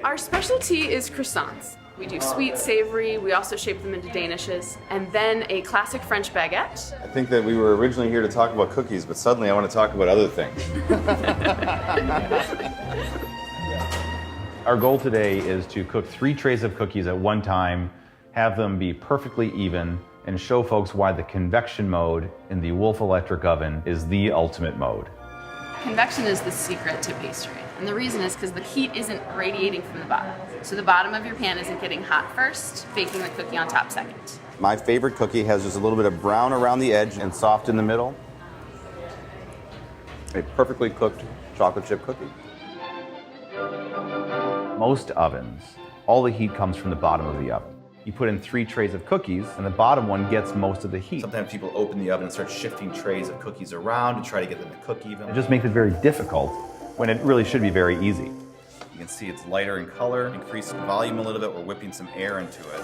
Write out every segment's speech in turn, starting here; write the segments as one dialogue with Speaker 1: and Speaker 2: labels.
Speaker 1: Our specialty is croissants. We do sweet, savory, we also shape them into danishes, and then a classic French baguette.
Speaker 2: I think that we were originally here to talk about cookies, but suddenly I want to talk about other things.
Speaker 3: Our goal today is to cook 3 trays of cookies at one time, have them be perfectly even, and show folks why the convection mode in the Wolf electric oven is the ultimate mode.
Speaker 1: Convection is the secret to pastry, and the reason is because the heat isn't radiating from the bottom. So the bottom of your pan isn't getting hot first, baking the cookie on top second.
Speaker 2: My favorite cookie has just a little bit of brown around the edge and soft in the middle. A perfectly cooked chocolate chip cookie.
Speaker 3: Most ovens, all the heat comes from the bottom of the oven. You put in 3 trays of cookies, and the bottom one gets most of the heat.
Speaker 2: Sometimes people open the oven and start shifting trays of cookies around to try to get them to cook even.
Speaker 3: It just makes it very difficult when it really should be very easy.
Speaker 2: You can see it's lighter in color, increase volume a little bit, we're whipping some air into it.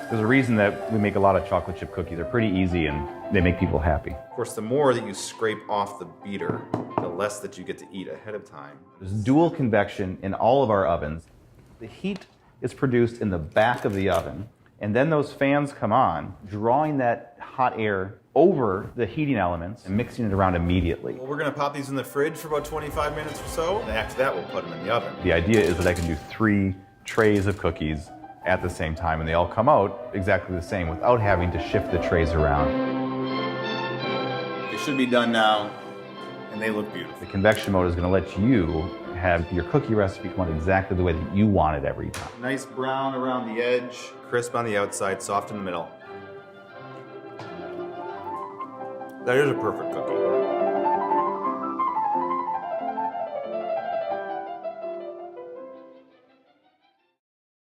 Speaker 3: There's a reason that we make a lot of chocolate chip cookies. They're pretty easy and they make people happy.
Speaker 2: Of course, the more that you scrape off the beater, the less that you get to eat ahead of time.
Speaker 3: There's dual convection in all of our ovens. The heat is produced in the back of the oven, and then those fans come on, drawing that hot air over the heating elements and mixing it around immediately.
Speaker 2: Well, we're gonna pop these in the fridge for about 25 minutes or so, and after that we'll put them in the oven.
Speaker 3: The idea is that I can do 3 trays of cookies at the same time, and they all come out exactly the same without having to shift the trays around.
Speaker 2: They should be done now, and they look beautiful.
Speaker 3: The convection mode is going to let you have your cookie recipe come out exactly the way that you want it every time.
Speaker 2: Nice brown around the edge, crisp on the outside, soft in the middle. That is a perfect cookie.